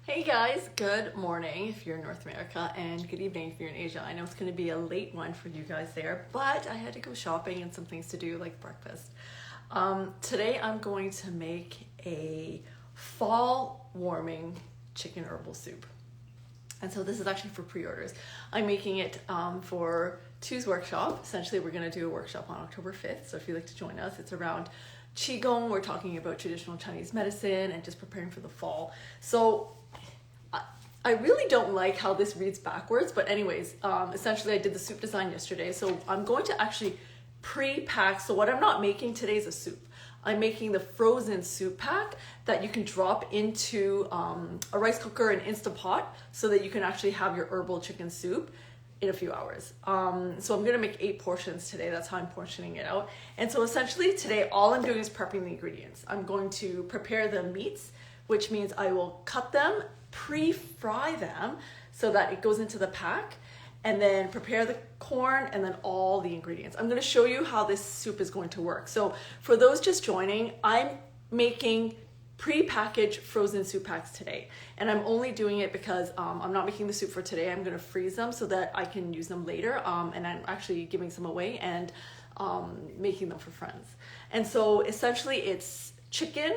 Hey guys, good morning if you're in North America and good evening if you're in Asia. I know it's going to be a late one for you guys there, but I had to go shopping and some things to do like breakfast. Today I'm going to make a fall warming chicken herbal soup. And so this is actually for pre-orders. I'm making it for Tu's workshop. Essentially, we're going to do a workshop on October 5th. So if you'd like to join us, it's around Qigong. We're talking about traditional Chinese medicine and just preparing for the fall. So I really don't like how this reads backwards, but anyways, essentially I did the soup design yesterday. So I'm going to actually pre-pack. So what I'm not making today is a soup. I'm making the frozen soup pack that you can drop into a rice cooker and Instant Pot so that you can actually have your herbal chicken soup in a few hours. So I'm gonna make 8 portions today. That's how I'm portioning it out. And so essentially today, all I'm doing is prepping the ingredients. I'm going to prepare the meats, which means I will cut them, pre-fry them so that it goes into the pack, and then prepare the corn and then all the ingredients. I'm gonna show you how this soup is going to work. So for those just joining, I'm making pre-packaged frozen soup packs today. And I'm only doing it because I'm not making the soup for today. I'm gonna freeze them so that I can use them later. And I'm actually giving some away and making them for friends. And so essentially it's chicken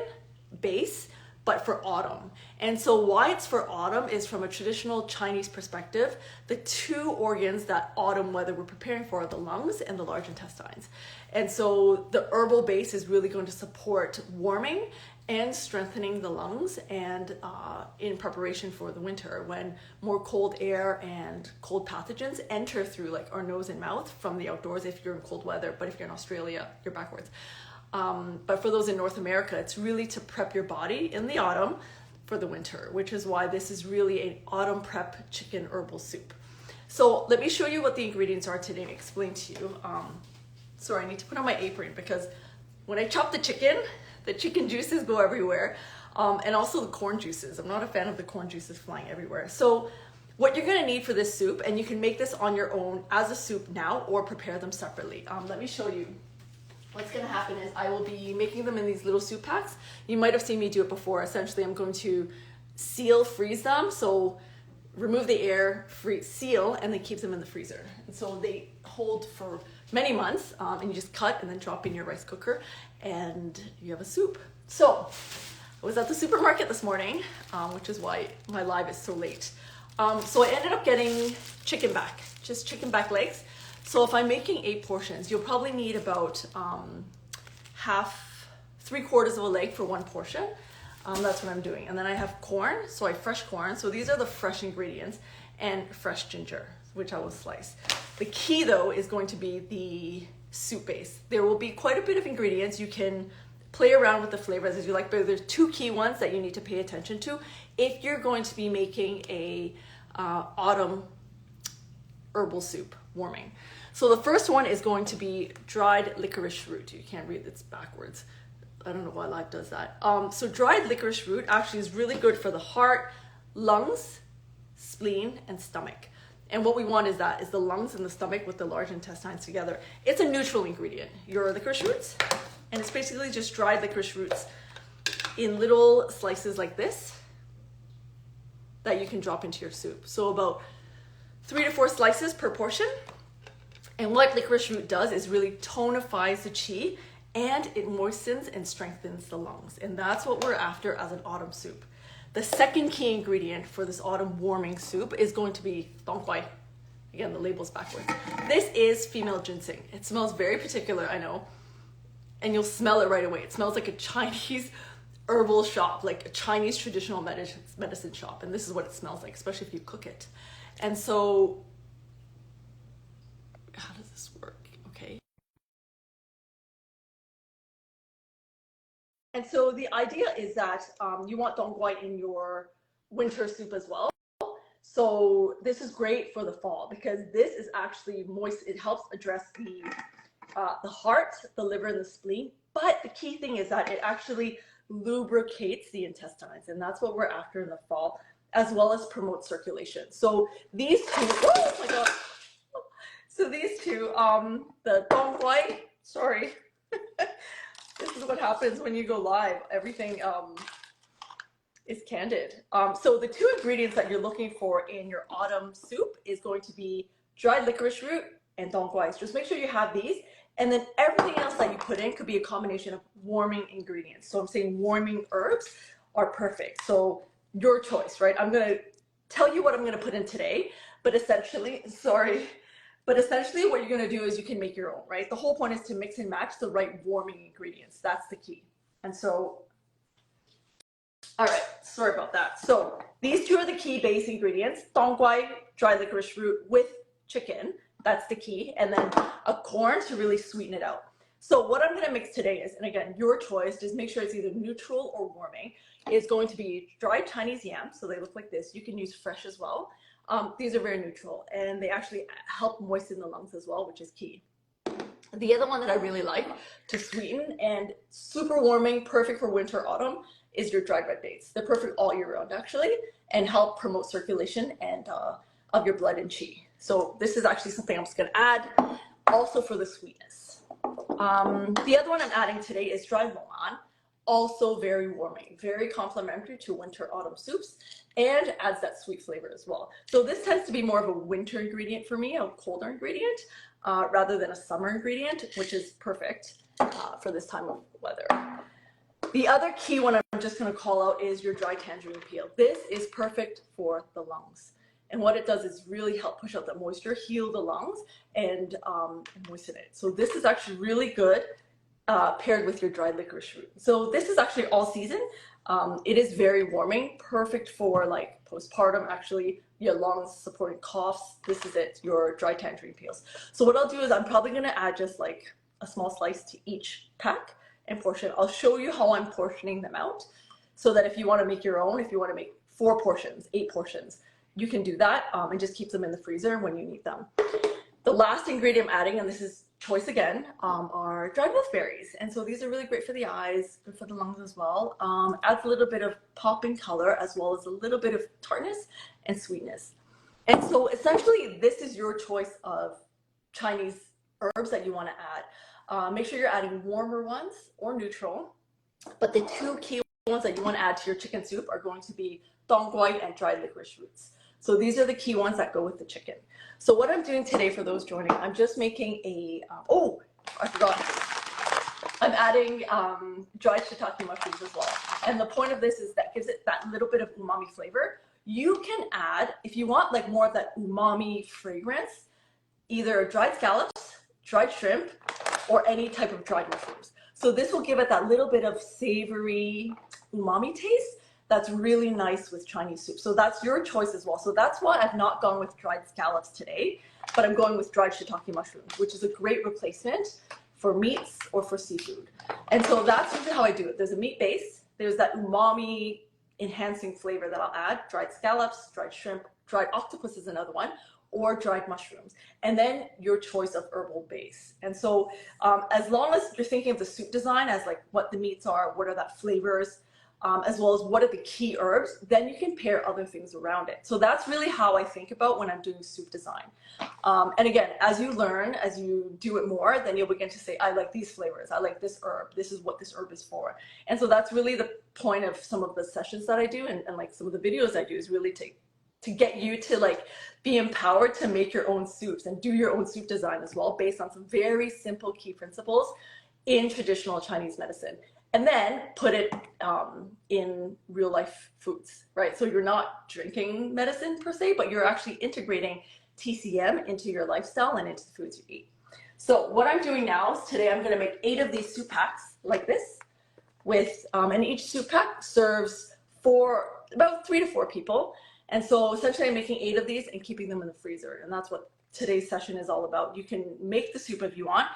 base, but for autumn. And so why it's for autumn is from a traditional Chinese perspective, the 2 organs that autumn weather we're preparing for are the lungs and the large intestines. And so the herbal base is really going to support warming and strengthening the lungs and in preparation for the winter when more cold air and cold pathogens enter through like our nose and mouth from the outdoors if you're in cold weather, but if you're in Australia, you're backwards. But for those in North America, it's really to prep your body in the autumn for the winter, which is why this is really an autumn prep chicken herbal soup. So let me show you what the ingredients are today and explain to you. Sorry, I need to put on my apron because when I chop the chicken juices go everywhere, and also the corn juices. I'm not a fan of the corn juices flying everywhere. So what you're gonna need for this soup, and you can make this on your own as a soup now or prepare them separately. Let me show you. What's gonna happen is I will be making them in these little soup packs. You might have seen me do it before. Essentially, I'm going to freeze them. So remove the air, seal, and then keep them in the freezer. And so they hold for many months, and you just cut and then drop in your rice cooker and you have a soup. So I was at the supermarket this morning, which is why my live is so late. So I ended up getting chicken back, just chicken back legs. So if I'm making 8 portions, you'll probably need about 3/4 of a leg for 1 portion. That's what I'm doing. And then I have corn, so I have fresh corn. So these are the fresh ingredients, and fresh ginger, which I will slice. The key though is going to be the soup base. There will be quite a bit of ingredients. You can play around with the flavors as you like, but there's 2 key ones that you need to pay attention to if you're going to be making a autumn herbal soup warming. So the first one is going to be dried licorice root. You can't read this backwards. I don't know why live does that. So dried licorice root actually is really good for the heart, lungs, spleen, and stomach. And what we want is the lungs and the stomach with the large intestines together. It's a neutral ingredient, your licorice roots. And it's basically just dried licorice roots in little slices like this that you can drop into your soup. So about 3 to 4 slices per portion. And what licorice root does is really tonifies the qi, and it moistens and strengthens the lungs. And that's what we're after as an autumn soup. The second key ingredient for this autumn warming soup is going to be dongguai. Again, the label's backwards. This is female ginseng. It smells very particular, I know. And you'll smell it right away. It smells like a Chinese herbal shop, like a Chinese traditional medicine shop. And this is what it smells like, especially if you cook it. And so, how does this work? Okay. And so the idea is that you want dongguai in your winter soup as well. So this is great for the fall because this is actually moist. It helps address the heart, the liver, and the spleen. But the key thing is that it actually lubricates the intestines, and that's what we're after in the fall, as well as promote circulation. So these 2, oh my God. So these 2, the dongguai, sorry. This is what happens when you go live. Everything is Candid. So the two ingredients that you're looking for in your autumn soup is going to be dried licorice root and dong quai. Just make sure you have these. And then everything else that you put in could be a combination of warming ingredients. So I'm saying warming herbs are perfect. So your choice, right? I'm going to tell you what I'm going to put in today, but essentially, what you're going to do is you can make your own, right? The whole point is to mix and match the right warming ingredients. That's the key. And so, all right, sorry about that. So these two are the key base ingredients: dong quai, dry licorice root with chicken. That's the key. And then a corn to really sweeten it out. So what I'm going to mix today is, and again, your choice, just make sure it's either neutral or warming, is going to be dried Chinese yams. So they look like this. You can use fresh as well. These are very neutral, and they actually help moisten the lungs as well, which is key. The other one that I really like to sweeten and super warming, perfect for winter, autumn, is your dried red dates. They're perfect all year round, actually, and help promote circulation and of your blood and qi. So this is actually something I'm just going to add also for the sweetness. The other one I'm adding today is dried longan, also very warming, very complementary to winter autumn soups, and adds that sweet flavor as well. So this tends to be more of a winter ingredient for me, a colder ingredient, rather than a summer ingredient, which is perfect for this time of weather. The other key one I'm just going to call out is your dry tangerine peel. This is perfect for the lungs. And what it does is really help push out the moisture, heal the lungs, and moisten it. So this is actually really good paired with your dried licorice root. So this is actually all season. It is very warming, perfect for like postpartum, actually, your lungs, supporting coughs. This is it, your dry tangerine peels. So what I'll do is I'm probably going to add just like a small slice to each pack and portion. I'll show you how I'm portioning them out so that if you want to make your own, if you want to make 4 portions, 8 portions, you can do that and just keep them in the freezer when you need them. The last ingredient I'm adding, and this is choice again, are dried wolfberries. And so these are really great for the eyes, good for the lungs as well. Adds a little bit of pop and color as well as a little bit of tartness and sweetness. And so essentially this is your choice of Chinese herbs that you want to add. Make sure you're adding warmer ones or neutral, but the 2 key ones that you want to add to your chicken soup are going to be dong quai and dried licorice roots. So these are the key ones that go with the chicken. So what I'm doing today for those joining, I'm just making a, oh, I forgot. I'm adding dried shiitake mushrooms as well. And the point of this is that gives it that little bit of umami flavor. You can add, if you want like more of that umami fragrance, either dried scallops, dried shrimp, or any type of dried mushrooms. So this will give it that little bit of savory umami taste that's really nice with Chinese soup. So that's your choice as well. So that's why I've not gone with dried scallops today, but I'm going with dried shiitake mushrooms, which is a great replacement for meats or for seafood. And so that's usually how I do it. There's a meat base, there's that umami enhancing flavor that I'll add, dried scallops, dried shrimp, dried octopus is another one, or dried mushrooms, and then your choice of herbal base. And so as long as you're thinking of the soup design as like what the meats are, what are that flavors, as well as what are the key herbs, then you can pair other things around it. So that's really how I think about when I'm doing soup design. And again, as you learn, as you do it more, then you'll begin to say, I like these flavors, I like this herb, this is what this herb is for. And so that's really the point of some of the sessions that I do and like some of the videos I do is really to get you to like be empowered to make your own soups and do your own soup design as well, based on some very simple key principles in traditional Chinese medicine. And then put it in real life foods, right? So you're not drinking medicine per se, but you're actually integrating TCM into your lifestyle and into the foods you eat. So what I'm doing now is today I'm gonna make 8 of these soup packs like this with, and each soup pack serves for about 3 to 4 people. And so essentially I'm making 8 of these and keeping them in the freezer. And that's what today's session is all about. You can make the soup if you want,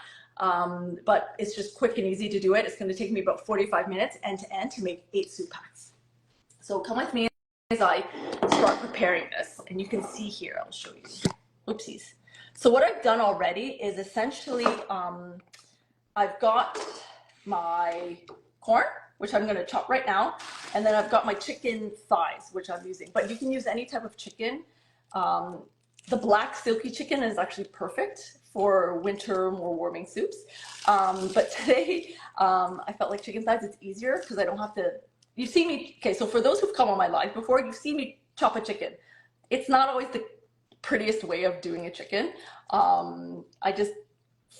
but it's just quick and easy to do it. It's going to take me about 45 minutes end to end to make 8 soup packs. So come with me as I start preparing this. And you can see here, I'll show you. Oopsies. So what I've done already is essentially, I've got my corn, which I'm going to chop right now. And then I've got my chicken thighs, which I'm using. But you can use any type of chicken. The black silky chicken is actually perfect for winter, more warming soups. But today, I felt like chicken thighs, it's easier because I don't have to you see me, okay, so for those who've come on my live before, you've seen me chop a chicken. It's not always the prettiest way of doing a chicken. I just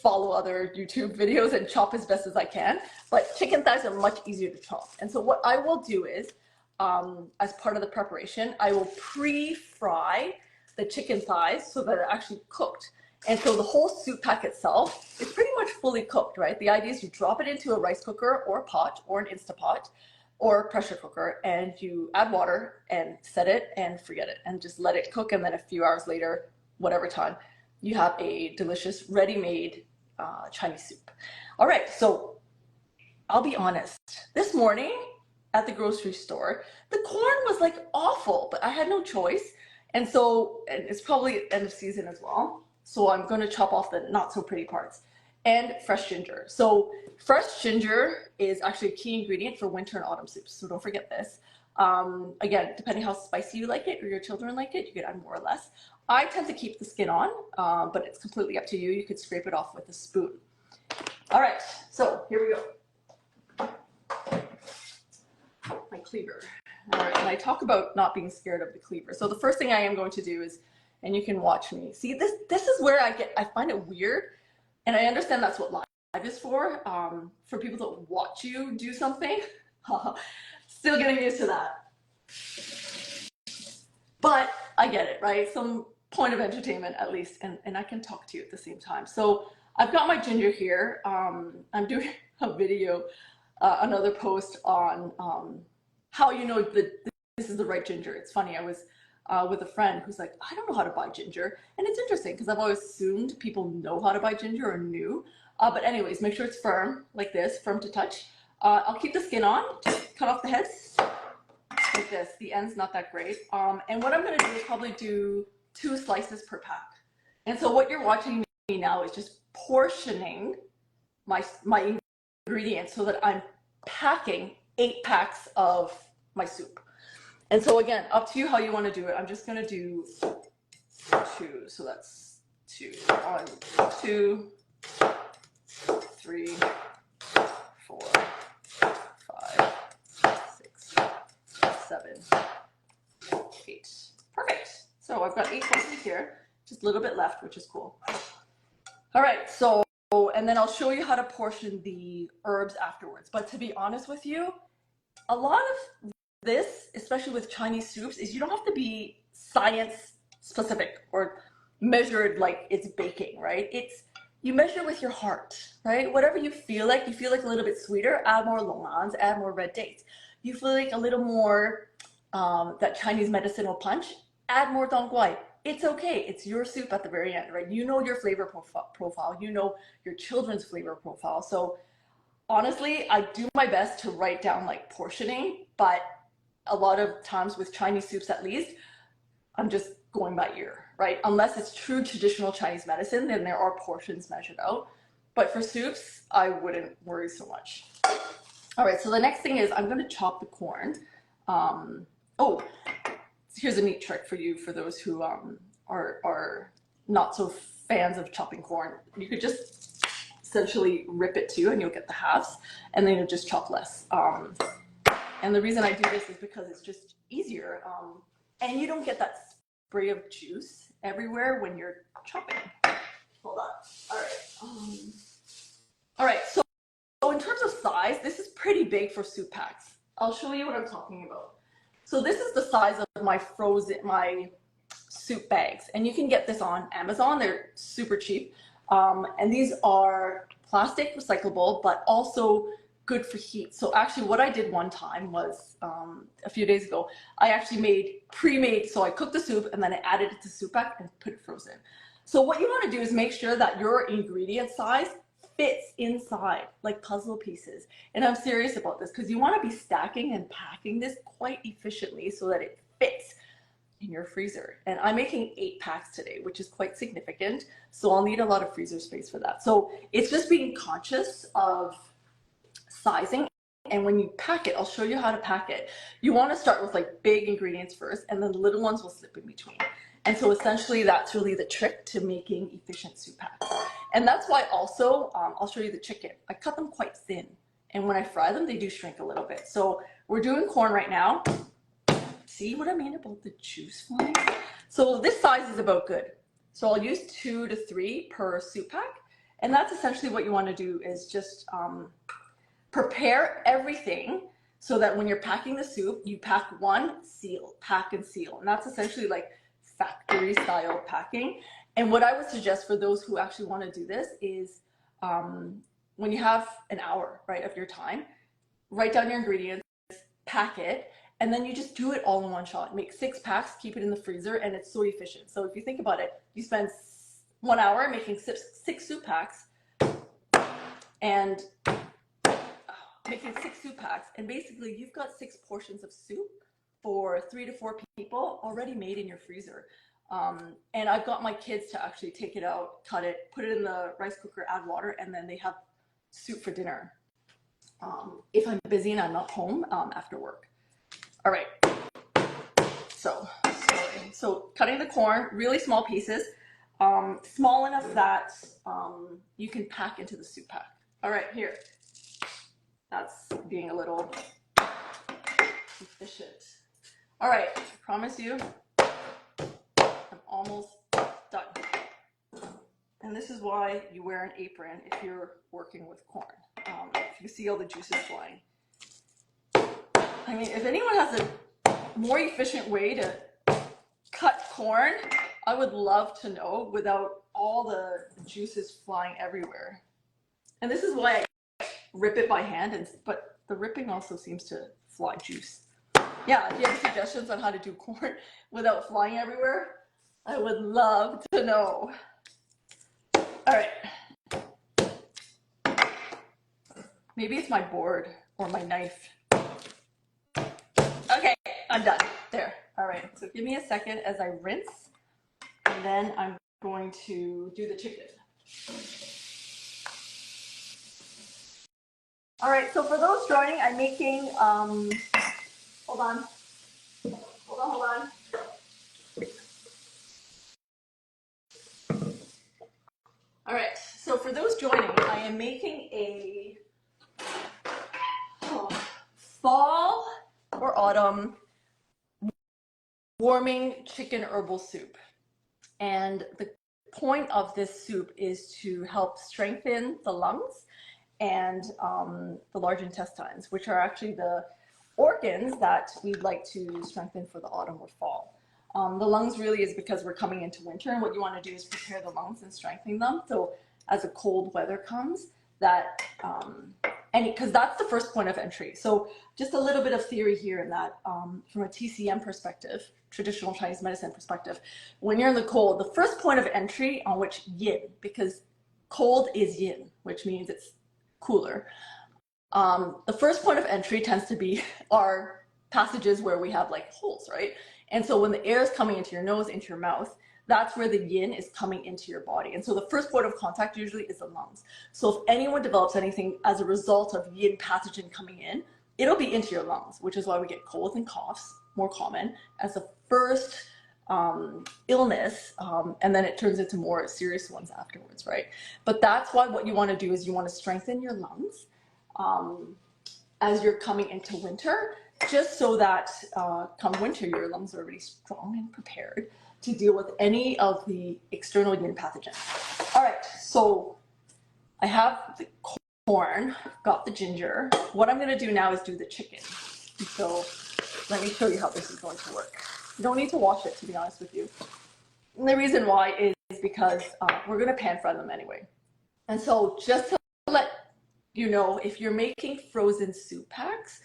follow other YouTube videos and chop as best as I can, but chicken thighs are much easier to chop. And so what I will do is, as part of the preparation, I will pre-fry the chicken thighs so that they're actually cooked. And so the whole soup pack itself is pretty much fully cooked, right? The idea is you drop it into a rice cooker or a pot or an Instapot or pressure cooker, and you add water and set it and forget it and just let it cook. And then a few hours later, whatever time, you have a delicious ready-made Chinese soup. All right, so I'll be honest. This morning at the grocery store, the corn was like awful, but I had no choice. And so, and it's probably end of season as well. So I'm going to chop off the not so pretty parts. And fresh ginger. So fresh ginger is actually a key ingredient for winter and autumn soups. So don't forget this. Again, depending how spicy you like it or your children like it, you can add more or less. I tend to keep the skin on, but it's completely up to you. You could scrape it off with a spoon. All right, so here we go. My cleaver. All right, and I talk about not being scared of the cleaver. So the first thing I am going to do is, and you can watch me. See, this is where I find it weird. And I understand that's what live is for people that watch you do something. Still getting used to that. But I get it, right? Some point of entertainment at least, and I can talk to you at the same time. So I've got my ginger here. I'm doing a video, another post on how you know that this is the right ginger. It's funny, I was with a friend who's like, I don't know how to buy ginger. And it's interesting because I've always assumed people know how to buy ginger or knew. But anyways, make sure it's firm like this, firm to touch. I'll keep the skin on, just cut off the heads like this. The end's not that great. And what I'm gonna do is probably do 2 slices per pack. And so what you're watching me now is just portioning my ingredients so that I'm packing 8 packs of my soup. And so again, up to you how you want to do it. I'm just going to do 2. So that's 2. 1, 2, 3, 4, 5, 6, 7, 8. Perfect. So I've got 8 slices here, just a little bit left, which is cool. All right. So, and then I'll show you how to portion the herbs afterwards. But to be honest with you, a lot of this, especially with Chinese soups, is you don't have to be science specific or measured like it's baking, right? It's, you measure with your heart, right? Whatever you feel like a little bit sweeter, add more longhans, add more red dates. You feel like a little more that Chinese medicinal punch, add more dong guai. It's okay. It's your soup at the very end, right? You know your flavor profile. You know your children's flavor profile. So honestly, I do my best to write down like portioning, but a lot of times with Chinese soups at least, I'm just going by ear, right? Unless it's true traditional Chinese medicine, then there are portions measured out. But for soups, I wouldn't worry so much. All right, so the next thing is I'm gonna chop the corn. Oh, here's a neat trick for you, for those who are not so fans of chopping corn. You could just essentially rip it too and you'll get the halves, and then you'll just chop less. And the reason I do this is because it's just easier, and you don't get that spray of juice everywhere when you're chopping. Hold on. All right. All right. So in terms of size, this is pretty big for soup packs. I'll show you what I'm talking about. So this is the size of my soup bags, and you can get this on Amazon. They're super cheap, and these are plastic recyclable, but also good for heat. So actually what I did one time was a few days ago, I actually pre-made, so I cooked the soup and then I added it to soup pack and put it frozen. So what you want to do is make sure that your ingredient size fits inside like puzzle pieces. And I'm serious about this because you want to be stacking and packing this quite efficiently so that it fits in your freezer. And I'm making 8 packs today, which is quite significant. So I'll need a lot of freezer space for that. So it's just being conscious of sizing. And when you pack it, I'll show you how to pack it. You want to start with like big ingredients first, and then the little ones will slip in between. And so essentially that's really the trick to making efficient soup packs. And that's why also, I'll show you the chicken. I cut them quite thin. And when I fry them, they do shrink a little bit. So we're doing corn right now. See what I mean about the juice flying? So this size is about good. So I'll use 2 to 3 per soup pack. And that's essentially what you want to do is just prepare everything so that when you're packing the soup, you pack one, seal, pack and seal. And that's essentially like factory style packing. And what I would suggest for those who actually want to do this is when you have an hour, right, of your time, write down your ingredients, pack it, and then you just do it all in one shot. Make 6 packs, keep it in the freezer, and it's so efficient. So if you think about it, you spend 1 hour making 6 soup packs, and making 6 soup packs, and basically you've got 6 portions of soup for 3 to 4 people already made in your freezer. And I've got my kids to actually take it out, cut it, put it in the rice cooker, add water, and then they have soup for dinner if I'm busy and I'm not home after work. All right, so cutting the corn, really small pieces, small enough that you can pack into the soup pack. All right, here. That's being a little efficient. All right, I promise you, I'm almost done. And this is why you wear an apron if you're working with corn. If you see all the juices flying. I mean, if anyone has a more efficient way to cut corn, I would love to know without all the juices flying everywhere. And this is why I rip it by hand, but the ripping also seems to fly juice. Yeah, if you have suggestions on how to do corn without flying everywhere, I would love to know. All right. Maybe it's my board or my knife. Okay, I'm done. There. All right, so give me a second as I rinse, and then I'm going to do the chicken. All right, so for those joining, I'm making, hold on. All right, so for those joining, I am making a fall or autumn warming chicken herbal soup. And the point of this soup is to help strengthen the lungs and the large intestines, which are actually the organs that we'd like to strengthen for the autumn or fall. The lungs really is because we're coming into winter, and what you want to do is prepare the lungs and strengthen them. So as a cold weather comes, that because that's the first point of entry. So just a little bit of theory here in that from a TCM perspective, traditional Chinese medicine perspective, when you're in the cold, the first point of entry on which yin, because cold is yin, which means it's cooler. The first point of entry tends to be our passages where we have like holes, right? And so when the air is coming into your nose, into your mouth, that's where the yin is coming into your body. And so the first point of contact usually is the lungs. So if anyone develops anything as a result of yin pathogen coming in, it'll be into your lungs, which is why we get colds and coughs, more common, as the first illness, and then it turns into more serious ones afterwards, right? But that's why what you want to do is you want to strengthen your lungs as you're coming into winter, just so that come winter, your lungs are already strong and prepared to deal with any of the external yin pathogens. All right, so I have the corn, got the ginger. What I'm gonna do now is do the chicken. So let me show you how this is going to work. You don't need to wash it, to be honest with you. And the reason why is because we're gonna pan fry them anyway. And so just to let you know, if you're making frozen soup packs,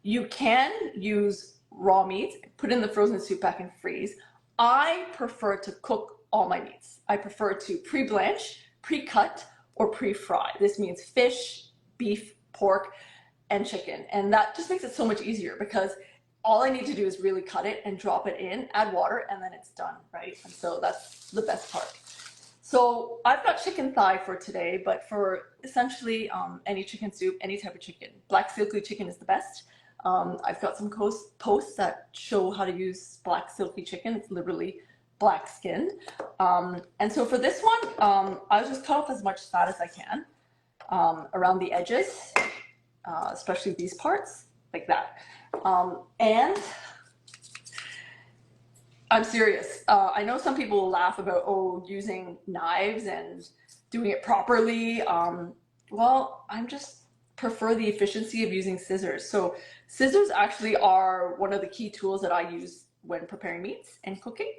you can use raw meats, put in the frozen soup pack and freeze. I prefer to cook all my meats. I prefer to pre-blanch, pre-cut, or pre-fry. This means fish, beef, pork, and chicken. And that just makes it so much easier because all I need to do is really cut it and drop it in, add water, and then it's done, right? And so that's the best part. So I've got chicken thigh for today, but for essentially any chicken soup, any type of chicken. Black silky chicken is the best. I've got some posts that show how to use black silky chicken. It's literally black skinned. And so for this one, I'll just cut off as much fat as I can around the edges, especially these parts. like that. And I'm serious. I know some people will laugh about, oh, using knives and doing it properly. Well, I'm just prefer the efficiency of using scissors. So scissors actually are one of the key tools that I use when preparing meats and cooking.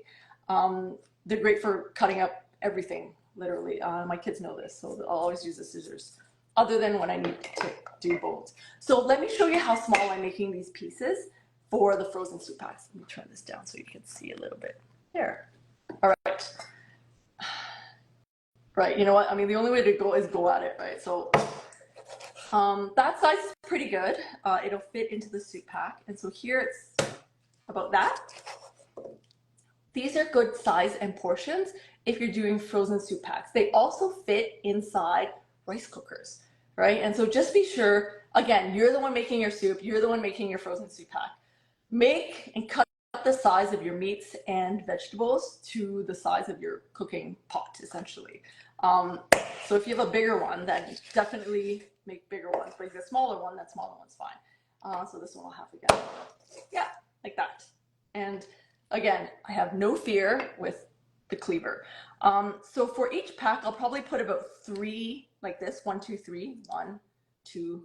They're great for cutting up everything, literally. My kids know this, so I'll always use the scissors, other than when I need to do bones. So let me show you how small I'm making these pieces for the frozen soup packs. Let me turn this down so you can see a little bit. There. All right. Right, you know what? I mean, the only way to go is go at it, right? So that size is pretty good. It'll fit into the soup pack. And so here it's about that. These are good size and portions if you're doing frozen soup packs. They also fit inside rice cookers, right? And so just be sure, again, you're the one making your soup, you're the one making your frozen soup pack. Make and cut the size of your meats and vegetables to the size of your cooking pot, essentially. So if you have a bigger one, then definitely make bigger ones. But if you have a smaller one, that smaller one's fine. So this one I'll have again. Yeah, like that. And again, I have no fear with the cleaver. So for each pack, I'll probably put about 3 like this, 1, 2, 3, 1, 2,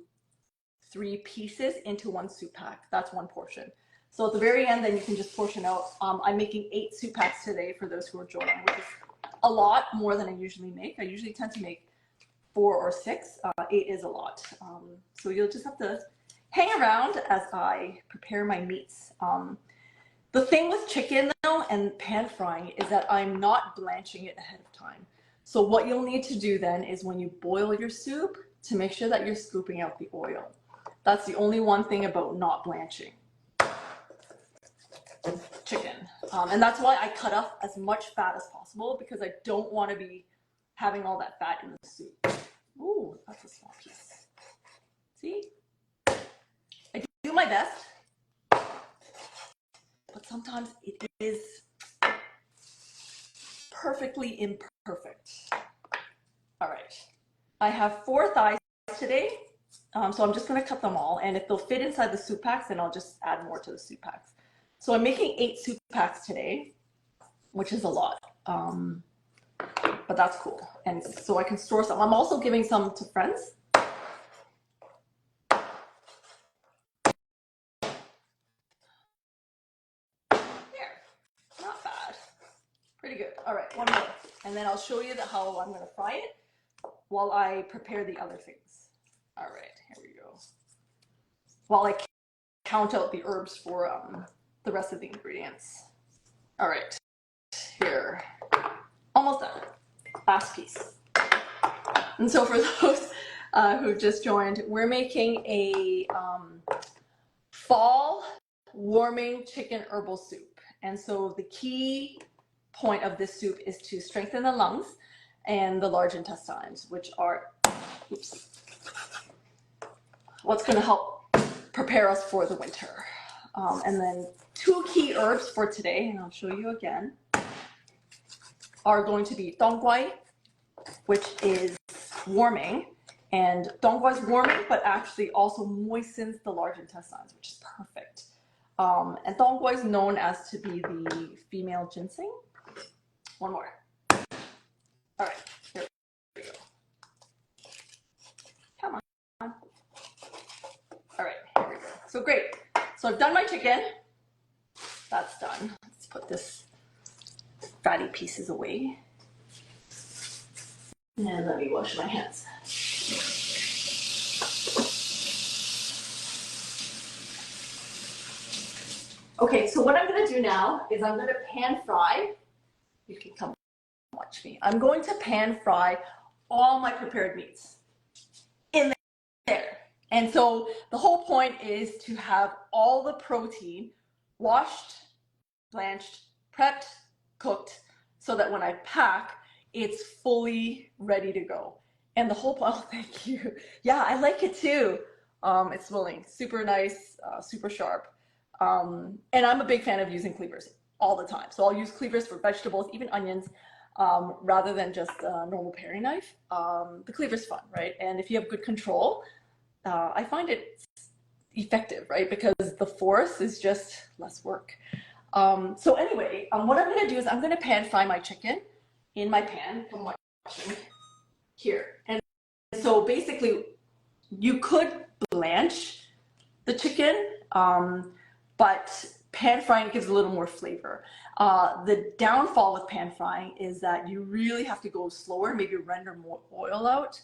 3 pieces into one soup pack. That's one portion. So at the very end, then you can just portion out. I'm making 8 soup packs today for those who are joining, which is a lot more than I usually make. I usually tend to make 4 or 6. 8 is a lot. So you'll just have to hang around as I prepare my meats. The thing with chicken though and pan frying is that I'm not blanching it ahead of time. So what you'll need to do then is when you boil your soup to make sure that you're scooping out the oil. That's the only one thing about not blanching chicken. And that's why I cut off as much fat as possible, because I don't want to be having all that fat in the soup. Ooh, that's a small piece. See? I do my best, but sometimes it is perfectly imperfect. All right. I have 4 thighs today, so I'm just going to cut them all, and if they'll fit inside the soup packs, then I'll just add more to the soup packs. So I'm making 8 soup packs today, which is a lot, but that's cool. And so I can store some. I'm also giving some to friends. There, not bad. Pretty good. All right, one more. And then I'll show you how I'm going to fry it while I prepare the other things. All right, here we go. While I count out the herbs for the rest of the ingredients. All right, here. Almost done. Last piece. And so for those who've just joined, we're making a fall warming chicken herbal soup. And so the key point of this soup is to strengthen the lungs and the large intestines, which are, oops, what's going to help prepare us for the winter. And then 2 key herbs for today, and I'll show you again, are going to be dongguai, which is warming, and dongguai is warming, but actually also moistens the large intestines, which is perfect. And dongguai is known as to be the female ginseng. One more. All right, here we go. Come on. All right, here we go. So great. So I've done my chicken. That's done. Let's put this fatty pieces away. And let me wash my hands. Okay, so what I'm going to do now is I'm going to pan fry. You can come watch me. I'm going to pan fry all my prepared meats in there. And so the whole point is to have all the protein washed, blanched, prepped, cooked, so that when I pack, it's fully ready to go. And the whole point, oh, thank you. Yeah, I like it too. It's smelling super nice, super sharp. And I'm a big fan of using cleavers all the time. So I'll use cleavers for vegetables, even onions, rather than just a normal paring knife. The cleaver's fun, right? And if you have good control, I find it's effective, right? Because the force is just less work. So anyway, what I'm gonna do is I'm gonna pan fry my chicken in my pan. I'm watching here. And so basically you could blanch the chicken, but pan frying gives a little more flavor. The downfall with pan frying is that you really have to go slower, maybe render more oil out,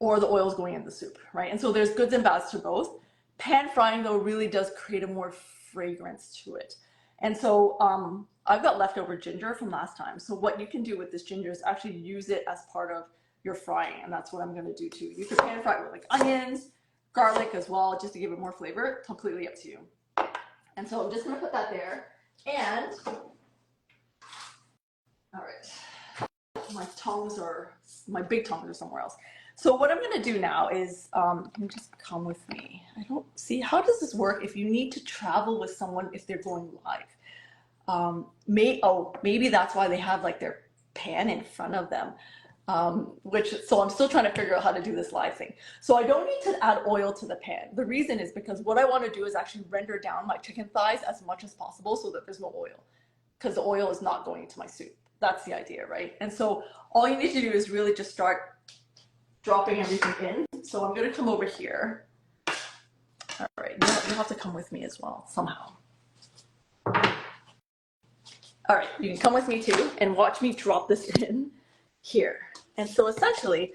or the oil is going in the soup, right? And so there's goods and bads to both. Pan frying though really does create a more fragrance to it. And so I've got leftover ginger from last time. So what you can do with this ginger is actually use it as part of your frying, and that's what I'm gonna do too. You can pan fry it with like onions, garlic as well, just to give it more flavor. Completely up to you. And so I'm just gonna put that there. And all right, my big tongs are somewhere else. So what I'm gonna do now is, you just come with me. I don't see, how does this work if you need to travel with someone if they're going live? Maybe that's why they have like their pan in front of them. So I'm still trying to figure out how to do this live thing. So I don't need to add oil to the pan. The reason is because what I want to do is actually render down my chicken thighs as much as possible so that there's no oil, because the oil is not going into my soup. That's the idea, right? And so all you need to do is really just start dropping everything in. So I'm going to come over here. All right, you'll have to come with me as well somehow. All right, you can come with me too and watch me drop this in here. And so essentially,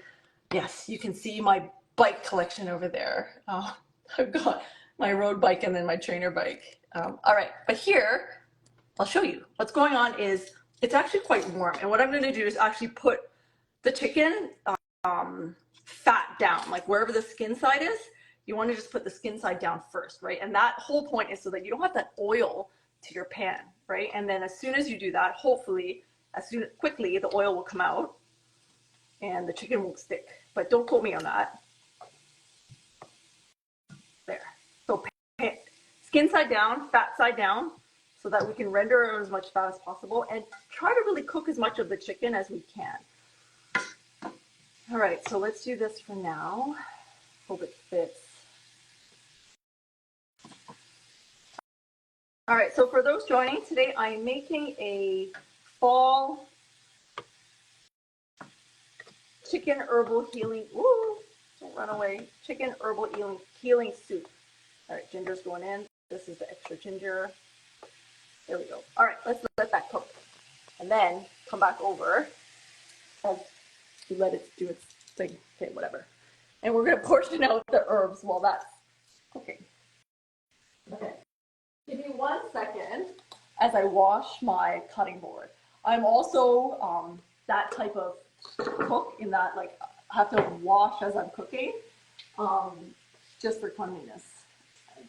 yes, you can see my bike collection over there. I've got my road bike and then my trainer bike. All right, but here, I'll show you. What's going on is it's actually quite warm. And what I'm gonna do is actually put the chicken fat down, like wherever the skin side is, you wanna just put the skin side down first, right? And that whole point is so that you don't have that oil to your pan, right? And then as soon as you do that, hopefully, quickly, the oil will come out and the chicken won't stick. But don't quote me on that. There. So skin side down, fat side down, so that we can render as much fat as possible and try to really cook as much of the chicken as we can. All right, so let's do this for now. Hope it fits. All right, so for those joining today, I'm making a fall chicken herbal healing, don't run away, chicken herbal healing soup. All right, ginger's going in. This is the extra ginger. There we go. All right, let's let that cook. And then come back over as we let it do its thing. Okay, whatever. And we're gonna portion out the herbs while that's cooking. Okay. Give me 1 second as I wash my cutting board. I'm also that type of cook in that like I have to wash as I'm cooking, just for cleanliness.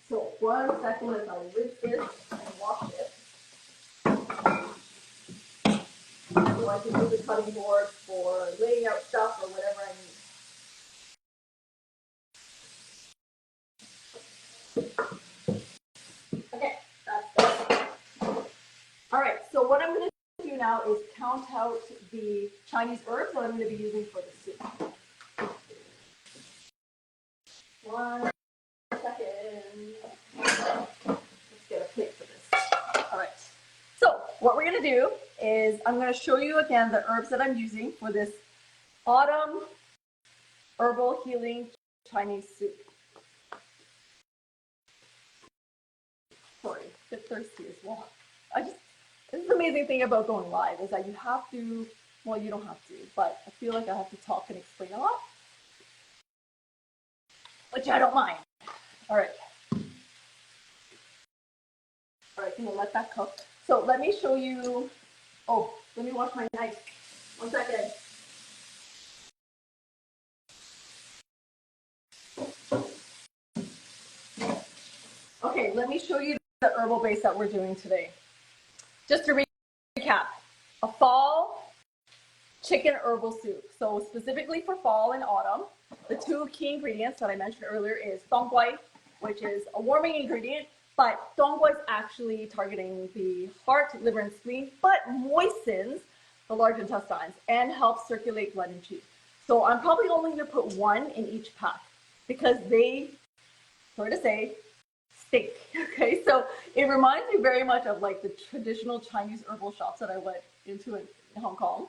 So 1 second as I lift this and wash it. So I can use the cutting board for laying out stuff or whatever I need. Okay, that's it. All right, so what I'm going to do now is count out the Chinese herbs that I'm going to be using for the soup. 1 second. Let's get a plate for this. All right. So what we're going to do is I'm going to show you again the herbs that I'm using for this autumn herbal healing Chinese soup. Sorry, a bit thirsty as well. This is the amazing thing about going live is that you have to, well, you don't have to, but I feel like I have to talk and explain a lot, which I don't mind. All right. All right, I'm gonna let that cook. So let me show you, let me wash my knife. 1 second. Okay, let me show you the herbal base that we're doing today. Just to recap, a fall chicken herbal soup. So specifically for fall and autumn, the 2 key ingredients that I mentioned earlier is dongguai, which is a warming ingredient, but dongguai is actually targeting the heart, liver, and spleen, but moistens the large intestines and helps circulate blood and qi. So I'm probably only going to put 1 in each pack because they, sorry to say, stink. Okay, so it reminds me very much of like the traditional Chinese herbal shops that I went into in Hong Kong.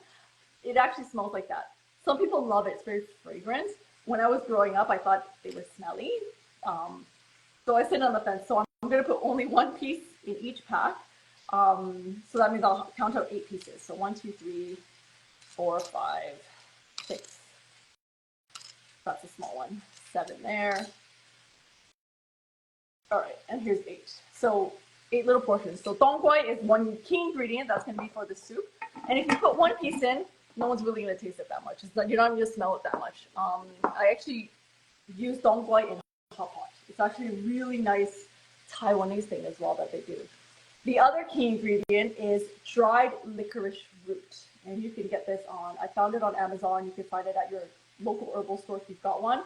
It actually smells like that. Some people love it. It's very fragrant. When I was growing up, I thought they were smelly. So I sit on the fence. So I'm going to put only one piece in each pack. So that means I'll count out 8 pieces. So 1, 2, 3, 4, 5, 6. That's a small one. 7 there. All right, and here's 8. So 8 little portions. So dongguai is one key ingredient. That's going to be for the soup. And if you put one piece in, no one's really going to taste it that much. It's not, you're not going to smell it that much. I actually use dongguai in hot pot. It's actually a really nice Taiwanese thing as well that they do. The other key ingredient is dried licorice root. And you can get this on, I found it on Amazon. You can find it at your local herbal store if you've got one.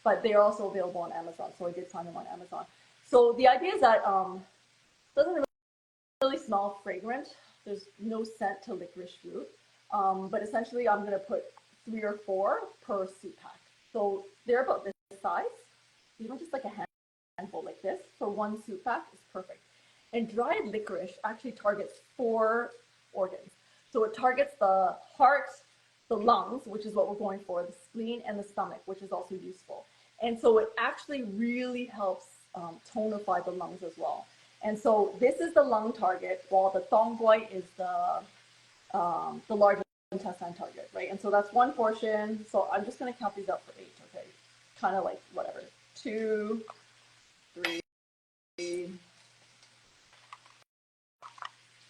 But they are also available on Amazon. So I did find them on Amazon. So the idea is that it doesn't really smell fragrant. There's no scent to licorice root. But essentially I'm going to put 3 or 4 per soup pack. So they're about this size. Even just like a handful like this for one soup pack is perfect. And dried licorice actually targets 4 organs. So it targets the heart, the lungs, which is what we're going for, the spleen, and the stomach, which is also useful. And so it actually really helps tonify the lungs as well. And so this is the lung target, while the dongguai is the large intestine target, right? And so that's one portion. So I'm just going to count these out for 8, okay? Kind of like whatever. 2, 3,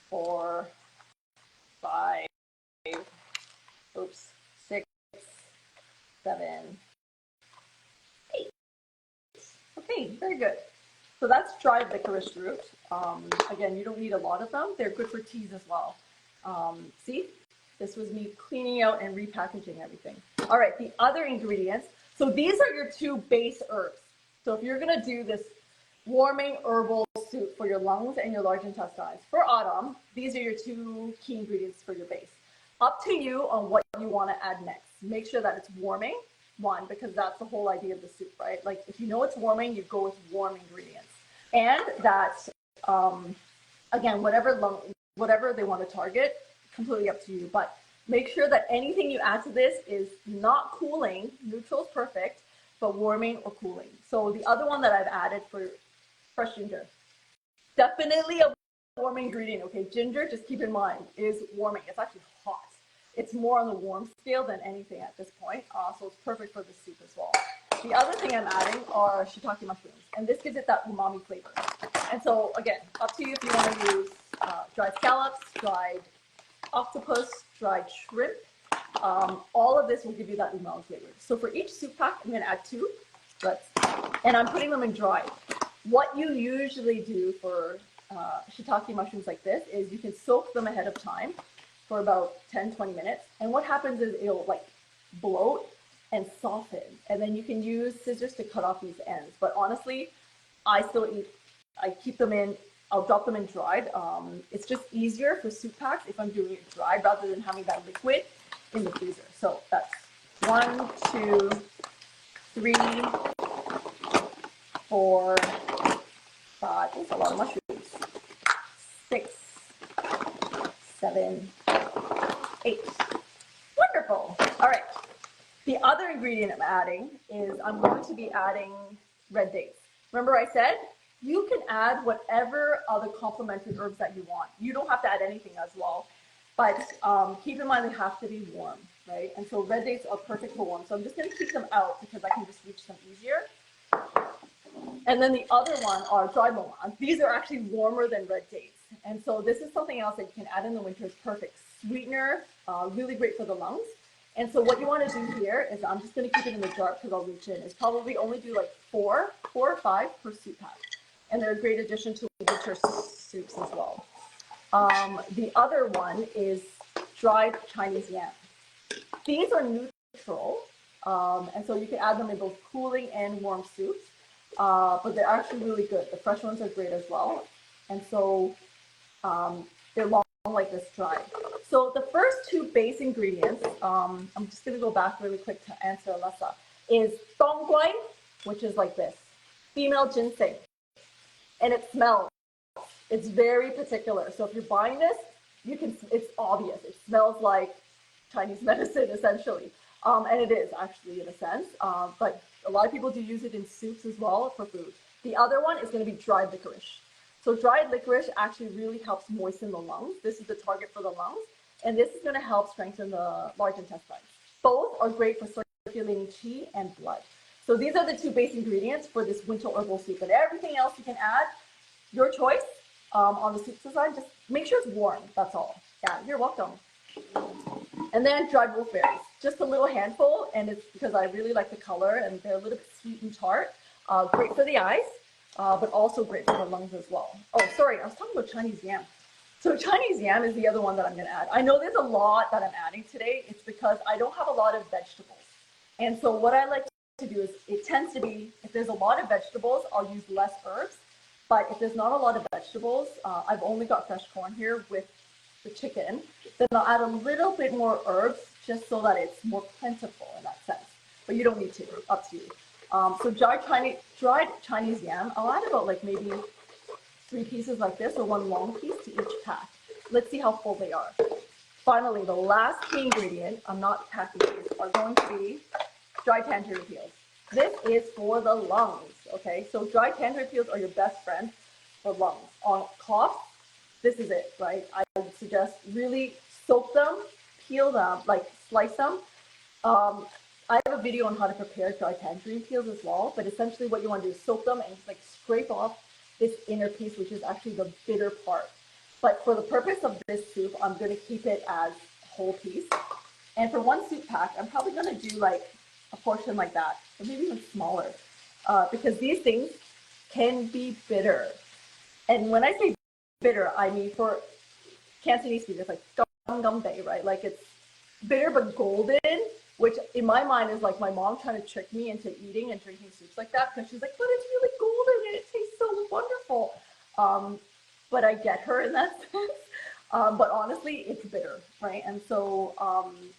4, 5, oops, 6, 7, 8. Okay, very good. So that's dried licorice root. Again, you don't need a lot of them. They're good for teas as well. See, this was me cleaning out and repackaging everything. All right, the other ingredients. So these are your 2 base herbs. So if you're gonna do this warming herbal soup for your lungs and your large intestines for autumn, these are your 2 key ingredients for your base. Up to you on what you want to add next. Make sure that it's warming, one, because that's the whole idea of the soup, right? Like if you know it's warming, you go with warm ingredients. And that, again, whatever they want to target, completely up to you. But make sure that anything you add to this is not cooling, neutral is perfect, but warming or cooling. So the other one that I've added for fresh ginger, definitely a warm ingredient, okay? Ginger, just keep in mind, is warming. It's actually hot. It's more on the warm scale than anything at this point, so it's perfect for the soup as well. The other thing I'm adding are shiitake mushrooms, and this gives it that umami flavor. And so, again, up to you if you want to use dried scallops, dried octopus, dried shrimp. All of this will give you that umami flavor. So for each soup pack, I'm going to add 2, and I'm putting them in dried. What you usually do for shiitake mushrooms like this is you can soak them ahead of time for about 10-20 minutes. And what happens is it'll like bloat and soften. And then you can use scissors to cut off these ends. But honestly, I keep them in, I'll drop them in dried. It's just easier for soup packs if I'm doing it dried rather than having that liquid in the freezer. So that's 1, 2, 3, 4, 5, that's a lot of mushrooms, 6, 7, 8. Wonderful. All right. The other ingredient I'm adding is I'm going to be adding red dates. Remember I said you can add whatever other complementary herbs that you want. You don't have to add anything as well, but keep in mind they have to be warm, right? And so red dates are perfect for warm. So I'm just going to keep them out because I can just reach them easier. And then the other one are dried longan. These are actually warmer than red dates. And so this is something else that you can add in the winter. It's perfect. Sweetener, really great for the lungs. And so what you want to do here is I'm just going to keep it in the jar because I'll reach in. Is probably only do like 4 or 5 per soup pack. And they're a great addition to winter soups as well. The other one is dried Chinese yam. These are neutral. And so you can add them in both cooling and warm soups. But they're actually really good. The fresh ones are great as well. And so they're long like this dried. So the first 2 base ingredients, I'm just going to go back really quick to answer Alessa, is dongguai, which is like this, female ginseng. and it smells. It's very particular. So if you're buying this, it's obvious. It smells like Chinese medicine, essentially. And it is actually in a sense, but a lot of people do use it in soups as well for food. The other one is going to be dried licorice. So dried licorice actually really helps moisten the lungs. This is the target for the lungs, and this is going to help strengthen the large intestines. Both are great for circulating qi and blood. So these are the two base ingredients for this winter herbal soup, and everything else you can add, your choice. On the soup design, just make sure it's warm. That's all. Yeah, you're welcome. And then dried wolfberries, just a little handful, and it's because I really like the color, and they're a little bit sweet and tart. Great for the eyes, but also great for the lungs as well. Oh, sorry, I was talking about Chinese yam. So Chinese yam is the other one that I'm going to add. I know there's a lot that I'm adding today. It's because I don't have a lot of vegetables. And so what I like to do is, it tends to be, if there's a lot of vegetables, I'll use less herbs. But if there's not a lot of vegetables, I've only got fresh corn here with the chicken, then I'll add a little bit more herbs just so that it's more plentiful in that sense. But you don't need to, up to you. So dried Chinese yam, I'll add about like maybe 3 pieces like this or 1 long piece to each pack. Let's see how full they are. Finally, the last key ingredient, I'm not packing these, are going to be dried tangerine peels. This is for the lungs, okay? So dried tangerine peels are your best friend for lungs. On cough, this is it, right? I would suggest really soak them, peel them, like slice them. I have a video on how to prepare dried tangerine peels as well, but essentially what you want to do is soak them and just like scrape off this inner piece, which is actually the bitter part. But for the purpose of this soup, I'm going to keep it as a whole piece. And for 1 soup pack, I'm probably going to do like a portion like that, or maybe even smaller, because these things can be bitter. And when I say bitter, I mean for Cantonese speakers, like gum gum day, right? Like it's bitter but golden, which in my mind is like my mom trying to trick me into eating and drinking soups like that, because she's like, but it's really golden and it tastes so wonderful. But I get her in that sense. But honestly, it's bitter, right? And so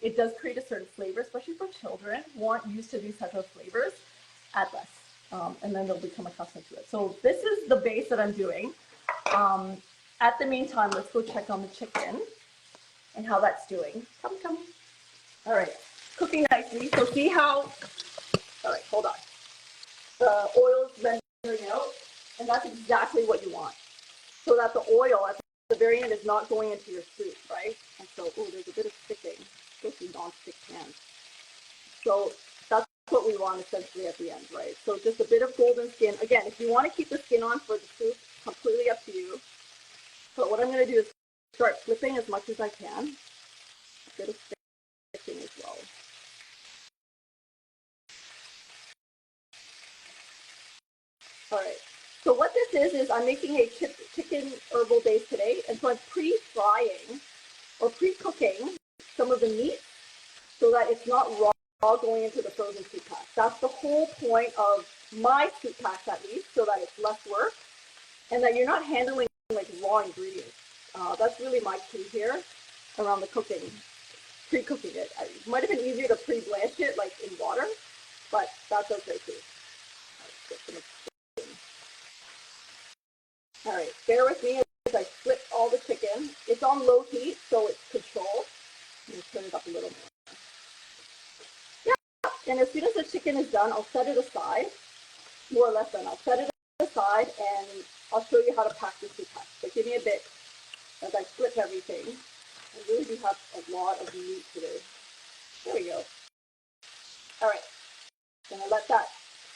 it does create a certain flavor, especially for children who aren't used to these types of flavors. Add less, and then they'll become accustomed to it. So this is the base that I'm doing. At the meantime, let's go check on the chicken and how that's doing. Come. All right, cooking nicely. So see how, all right, hold on. The oil's rendering out, and that's exactly what you want. So that the oil at the very end is not going into your soup, right? And so, oh, there's a bit of sticking, especially non-stick pans. So that's what we want essentially at the end, right? So just a bit of golden skin. Again, if you want to keep the skin on for the soup, completely up to you. But what I'm going to do is start flipping as much as I can. A bit of sticking as well. All right. So what this is I'm making a chicken herbal base today, and so I'm pre-frying or pre-cooking some of the meat so that it's not raw going into the frozen soup pack. That's the whole point of my soup packs, at least, so that it's less work and that you're not handling like raw ingredients. That's really my key here around the cooking, pre-cooking it. It might have been easier to pre-blanch it like in water, but that's okay too. All right, bear with me as I flip all the chicken. It's on low heat, so it's controlled. I'm going to turn it up a little more. Yeah, and as soon as the chicken is done, I'll set it aside, more or less done. I'll set it aside, and I'll show you how to pack this soup pack. But give me a bit as I flip everything. I really do have a lot of meat today. There we go. All right, gonna let that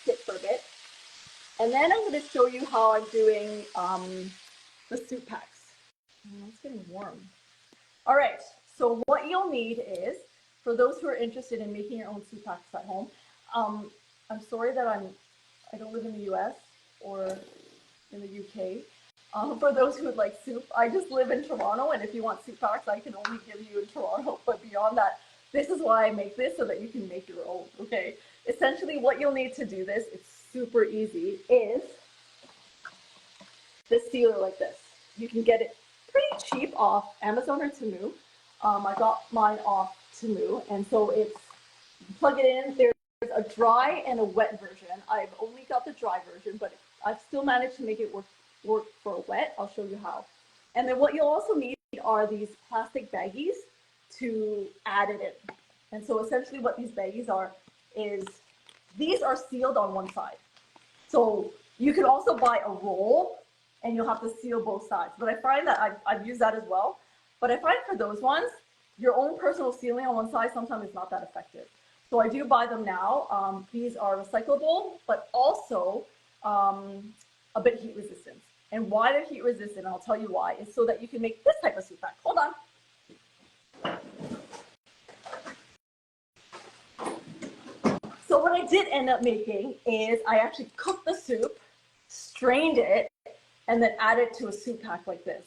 sit for a bit. And then I'm going to show you how I'm doing the soup packs. It's getting warm. All right, so what you'll need is, for those who are interested in making your own soup packs at home, I'm sorry that I don't live in the US or in the UK. For those who would like soup, I just live in Toronto, and if you want soup packs, I can only give you in Toronto. But beyond that, this is why I make this, so that you can make your own, okay? Essentially, what you'll need to do this, it's super easy, is this sealer like this. You can get it pretty cheap off Amazon or Temu. I got mine off Temu, and so it's, plug it in. There's a dry and a wet version. I've only got the dry version, but I've still managed to make it work work for wet. I'll show you how. And then what you'll also need are these plastic baggies to add it in. And so essentially what these baggies are is these are sealed on one side. So you can also buy a roll and you'll have to seal both sides. But I find that I've used that as well. But I find for those ones, your own personal sealing on one side sometimes is not that effective. So I do buy them now. These are recyclable, but also a bit heat resistant. And why they're heat resistant, I'll tell you why, is so that you can make this type of soup pack. Hold on. So what I did end up making is I actually cooked the soup, strained it, and then added it to a soup pack like this.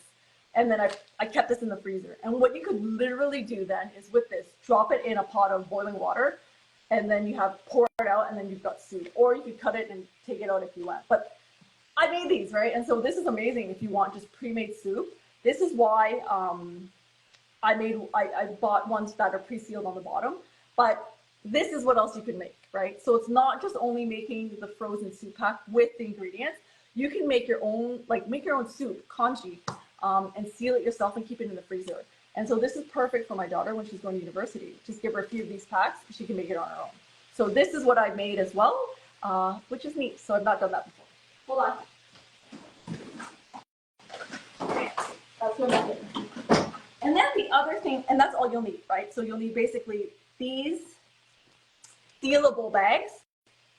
And then I kept this in the freezer. And what you could literally do then is with this, drop it in a pot of boiling water, and then you have pour it out, and then you've got soup. Or you could cut it and take it out if you want. But I made these, right? And so this is amazing if you want just pre-made soup. This is why I bought ones that are pre-sealed on the bottom. But this is what else you can make, right? So it's not just only making the frozen soup pack with the ingredients. You can make your own, like make your own soup, congee, and seal it yourself and keep it in the freezer. And so this is perfect for my daughter when she's going to university. Just give her a few of these packs, she can make it on her own. So this is what I made as well, which is neat. So I've not done that before. Hold on. Okay, that's what I did. And then the other thing, and that's all you'll need, right? So you'll need basically these sealable bags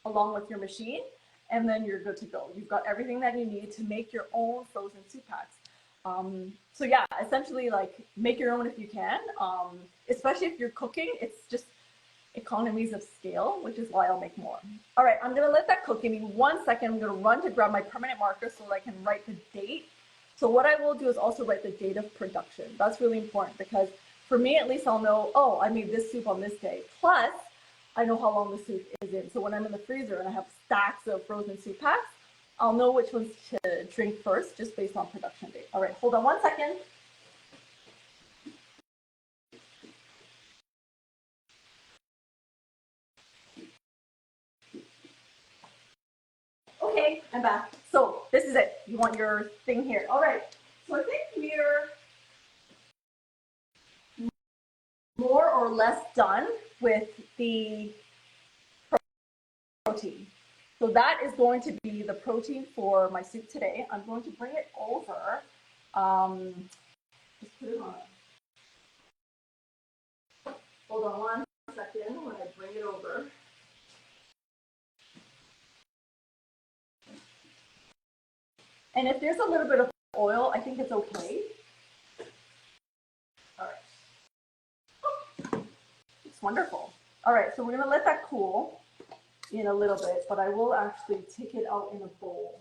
along with your machine, and then you're good to go. You've got everything that you need to make your own frozen soup packs. So yeah, essentially like make your own if you can, especially if you're cooking. It's just economies of scale, which is why I'll make more. All right, I'm gonna let that cook. Give me 1 second. I'm gonna run to grab my permanent marker so that I can write the date. So what I will do is also write the date of production. That's really important because for me, at least I'll know, oh, I made this soup on this day. Plus, I know how long the soup is in. So when I'm in the freezer and I have stacks of frozen soup packs, I'll know which ones to drink first just based on production date. All right, hold on 1 second. Okay, I'm back. So this is it. You want your thing here. All right, so I think we're more or less done with the protein. So that is going to be the protein for my soup today. I'm going to bring it over. Just put it on. Hold on 1 second when I bring it over. And if there's a little bit of oil, I think it's okay. All right. It's wonderful. All right, so we're gonna let that cool in a little bit, but I will actually take it out in a bowl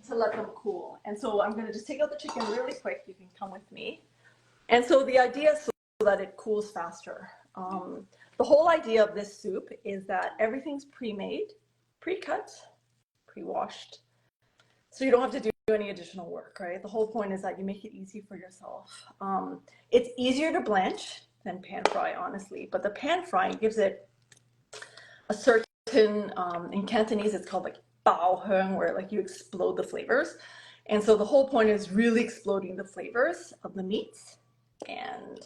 to let them cool. And so I'm gonna just take out the chicken really quick. You can come with me. And so the idea is so that it cools faster. The whole idea of this soup is that everything's pre-made, pre-cut, pre-washed. So you don't have to do any additional work, right? The whole point is that you make it easy for yourself. It's easier to blanch than pan fry, honestly, but the pan frying gives it a certain, in Cantonese, it's called like bao hung, where like you explode the flavors. And so the whole point is really exploding the flavors of the meats. And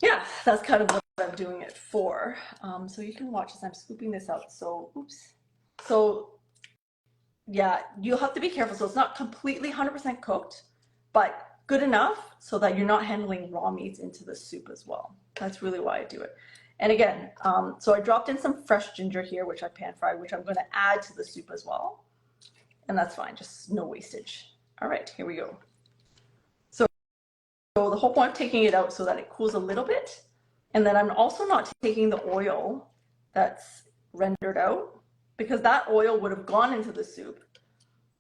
yeah, that's kind of what I'm doing it for. So you can watch as I'm scooping this out. So, oops. So yeah, you'll have to be careful. So it's not completely 100% cooked, but good enough so that you're not handling raw meats into the soup as well. That's really why I do it. And again, so I dropped in some fresh ginger here, which I pan fried, which I'm going to add to the soup as well. And that's fine, just no wastage. All right, here we go. So the whole point of taking it out so that it cools a little bit. And then I'm also not taking the oil that's rendered out because that oil would have gone into the soup.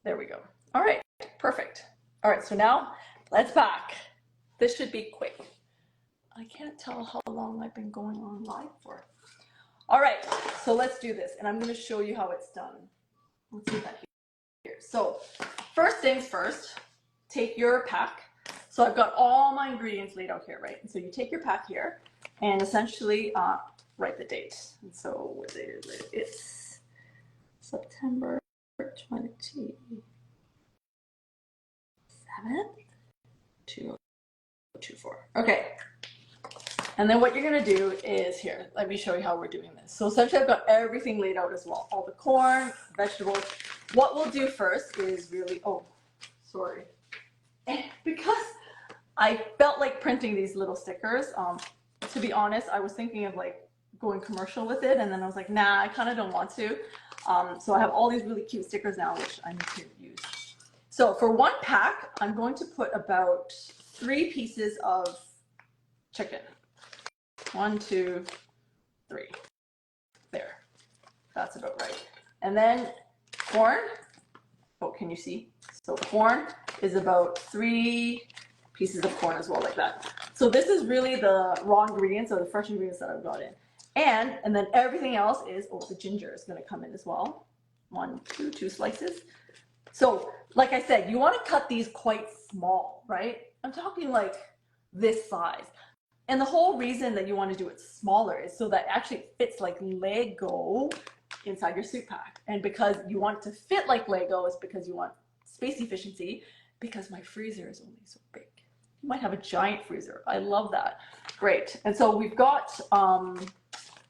There we go. All right, perfect. All right, so now let's pack. This should be quick. I can't tell how long I've been going on live for. All right, so let's do this. And I'm gonna show you how it's done. Let's see that here. So first things first, take your pack. So I've got all my ingredients laid out here, right? And so you take your pack here and essentially write the date. And so it's September 27th, 2024. Okay. And then what you're gonna do is here, let me show you how we're doing this. So essentially I've got everything laid out as well. All the corn, vegetables. What we'll do first is really, oh, sorry. And because I felt like printing these little stickers, to be honest, I was thinking of like going commercial with it, and then I was like, nah, I kind of don't want to. So I have all these really cute stickers now, which I need to use. So for one pack, I'm going to put about 3 pieces of chicken. 1, 2, 3. There. That's about right. And then corn. Oh, can you see? So corn is about 3 pieces of corn as well, like that. So this is really the raw ingredients or the fresh ingredients that I've got in. And then everything else is, oh, the ginger is going to come in as well. 1, 2 slices. So like I said, you want to cut these quite small, right? I'm talking like this size. And the whole reason that you want to do it smaller is so that it actually fits like Lego inside your soup pack. And because you want it to fit like Lego, is because you want space efficiency, because my freezer is only so big. You might have a giant freezer. I love that. Great. And so we've got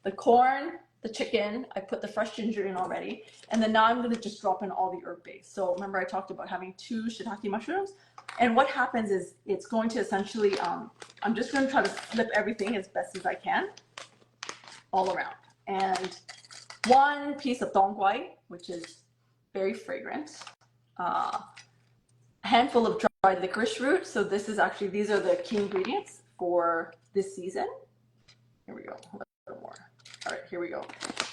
the corn, the chicken. I put the fresh ginger in already. And then now I'm going to just drop in all the herb base. So remember I talked about having 2 shiitake mushrooms. And what happens is it's going to essentially, I'm just going to try to flip everything as best as I can all around. And 1 piece of dong quai, which is very fragrant. A handful of dried licorice root. So this is actually, these are the key ingredients for this season. Here we go, a little more. All right, here we go.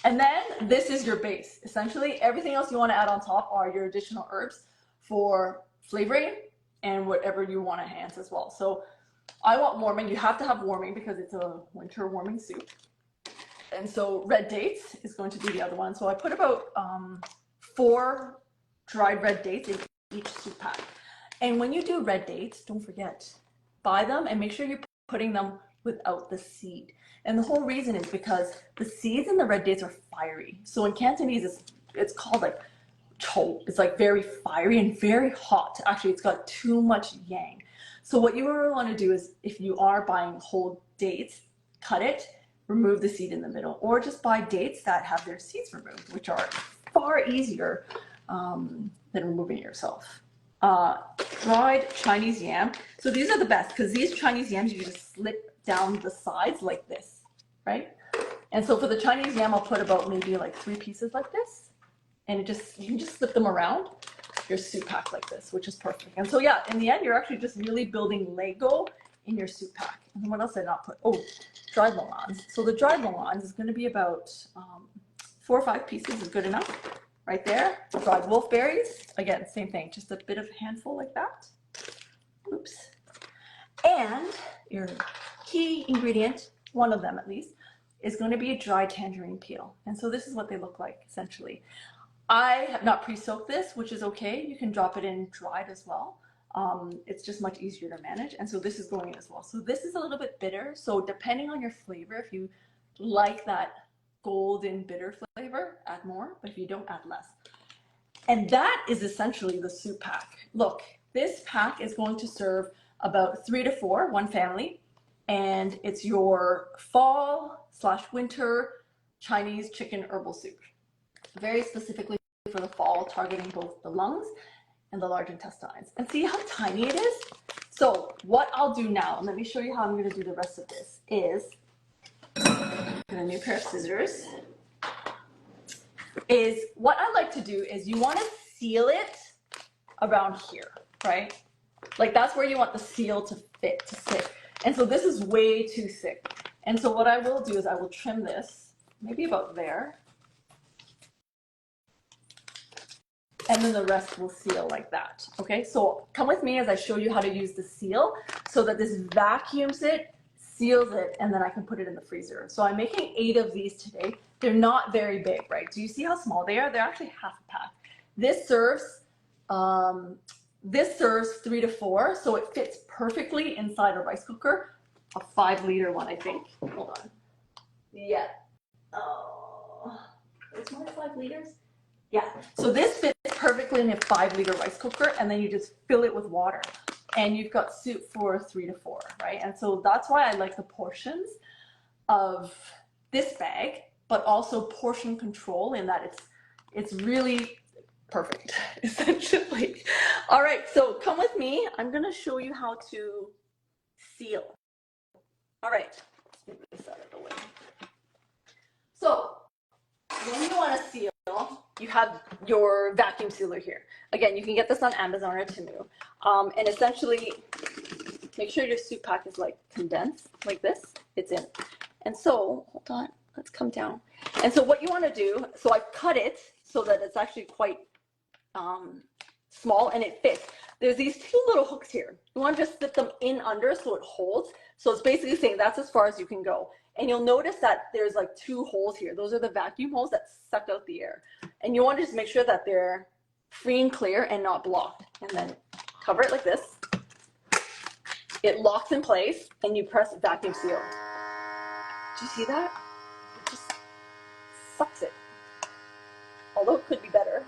And then this is your base. Essentially, everything else you want to add on top are your additional herbs for flavoring and whatever you want to enhance as well. So I want warming. You have to have warming because it's a winter warming soup. And so red dates is going to be the other one. So I put about 4 dried red dates in each soup pack. And when you do red dates, don't forget, buy them and make sure you're putting them without the seed. And the whole reason is because the seeds in the red dates are fiery. So in Cantonese, it's called like cho. It's like very fiery and very hot. Actually, it's got too much yang. So what you really want to do is, if you are buying whole dates, cut it, remove the seed in the middle, or just buy dates that have their seeds removed, which are far easier than removing it yourself. Dried Chinese yam. So these are the best because these Chinese yams, you just slip down the sides like this, right? And so for the Chinese yam, I'll put about maybe like 3 pieces like this, and you can just slip them around your soup pack like this, which is perfect. And so yeah, in the end, you're actually just really building Lego in your soup pack. And what else did I not put? Oh, dried longanies. So the dried longanies is going to be about 4 or 5 pieces is good enough. Right there. Dried wolfberries. Again, same thing, just a bit of handful like that. Oops. And your key ingredient, one of them at least, is going to be a dry tangerine peel. And so this is what they look like, essentially. I have not pre-soaked this, which is okay. You can drop it in dried as well. It's just much easier to manage. And so this is going in as well. So this is a little bit bitter. So depending on your flavor, if you like that golden bitter flavor, add more, but if you don't, add less. And that is essentially the soup pack. Look, this pack is going to serve about 3 to 4, one family, and it's your fall/winter Chinese chicken herbal soup. Very specifically for the fall, targeting both the lungs and the large intestines. And see how tiny it is? So what I'll do now, and let me show you how I'm going to do the rest of this, is get a new pair of scissors. Is what I like to do is you want to seal it around here, right? Like that's where you want the seal to fit, to sit. And so this is way too thick. And so what I will do is I will trim this, maybe about there. And then the rest will seal like that, okay? So come with me as I show you how to use the seal so that this vacuums it, seals it, and then I can put it in the freezer. So I'm making 8 of these today. They're not very big, right? Do you see how small they are? They're actually half a pack. This serves 3 to 4, so it fits perfectly inside a rice cooker, a 5-liter one, I think. Hold on. Yeah. Oh, is mine 5 liters? Yeah, so this fits perfectly in a 5-liter rice cooker, and then you just fill it with water. And you've got soup for 3 to 4, right? And so that's why I like the portions of this bag, but also portion control in that it's really perfect, essentially. All right, so come with me. I'm gonna show you how to seal. All right, let's move this out of the way. So when you want to seal, you have your vacuum sealer here. Again, you can get this on Amazon or Temu. And essentially, make sure your soup pack is like condensed, like this. It's in. And so, hold on, let's come down. And so what you want to do, so I've cut it so that it's actually quite small and it fits. There's these 2 little hooks here. You want to just slip them in under so it holds. So it's basically saying that's as far as you can go. And you'll notice that there's like 2 holes here. Those are the vacuum holes that suck out the air. And you want to just make sure that they're free and clear and not blocked. And then cover it like this. It locks in place and you press vacuum seal. Do you see that? It just sucks it. Although it could be better.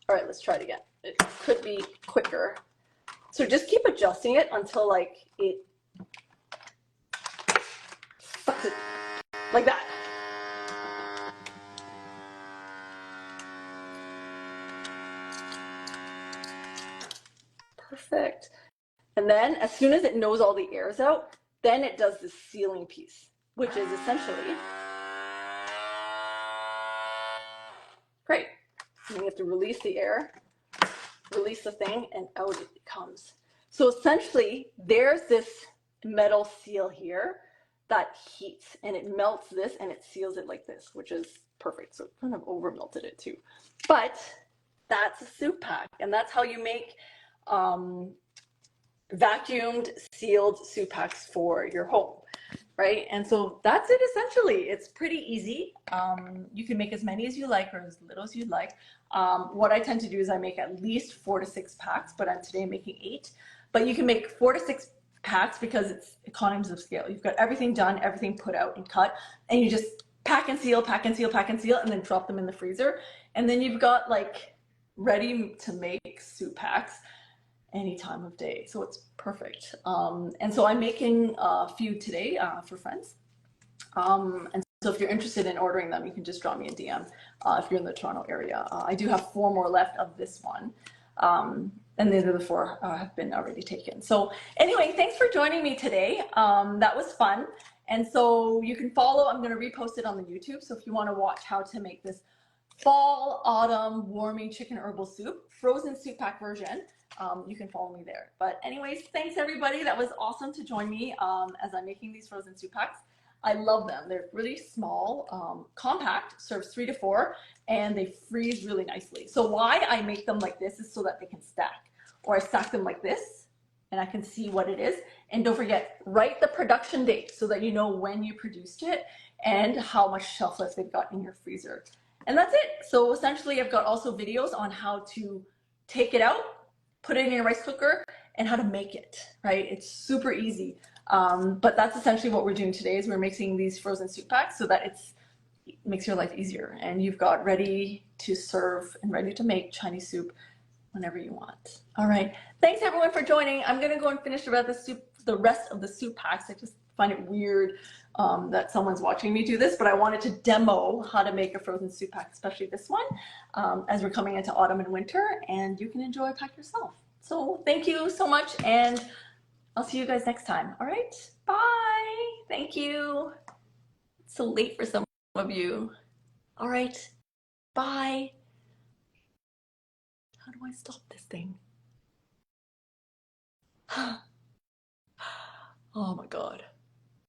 All right, let's try it again. It could be quicker. So just keep adjusting it until like it sucks it like that. Perfect. And then as soon as it knows all the air's out, then it does this sealing piece, which is essentially, great. And you have to release the air, release the thing, and out it comes. So essentially, there's this metal seal here that heats, and it melts this, and it seals it like this, which is perfect. So it kind of over melted it too. But that's a soup pack, and that's how you make vacuumed sealed soup packs for your home, right? And so that's it essentially. It's pretty easy. You can make as many as you like or as little as you'd like. What I tend to do is I make at least 4 to 6 packs, but I'm today making 8. But you can make 4 to 6 packs because it's economies of scale. You've got everything done, everything put out and cut, and you just pack and seal, pack and seal, pack and seal, and then drop them in the freezer. And then you've got like ready to make soup packs any time of day. So it's perfect. And so I'm making a few today for friends. And so if you're interested in ordering them, you can just drop me a DM if you're in the Toronto area. I do have 4 more left of this one. And the other 4 have been already taken. So anyway, thanks for joining me today. That was fun. And so you can follow, I'm gonna repost it on the YouTube. So if you wanna watch how to make this fall, autumn, warming chicken herbal soup, frozen soup pack version, you can follow me there. But anyways, thanks everybody. That was awesome to join me as I'm making these frozen soup packs. I love them. They're really small, compact, serves 3 to 4, and they freeze really nicely. So why I make them like this is so that they can stack. Or I stack them like this, and I can see what it is. And don't forget, write the production date so that you know when you produced it and how much shelf life they've got in your freezer. And that's it. So essentially, I've got also videos on how to take it out, put it in a rice cooker, and how to make it, right? It's super easy. But that's essentially what we're doing today is we're mixing these frozen soup packs so that it makes your life easier. And you've got ready to serve and ready to make Chinese soup whenever you want. All right. Thanks everyone for joining. I'm gonna go and finish the rest of the soup packs. I just find it weird that someone's watching me do this, but I wanted to demo how to make a frozen soup pack, especially this one, as we're coming into autumn and winter, and you can enjoy a pack yourself. So thank you so much, and I'll see you guys next time. All right, bye. Thank you. It's so late for some of you. All right, bye. How do I stop this thing? Oh my God.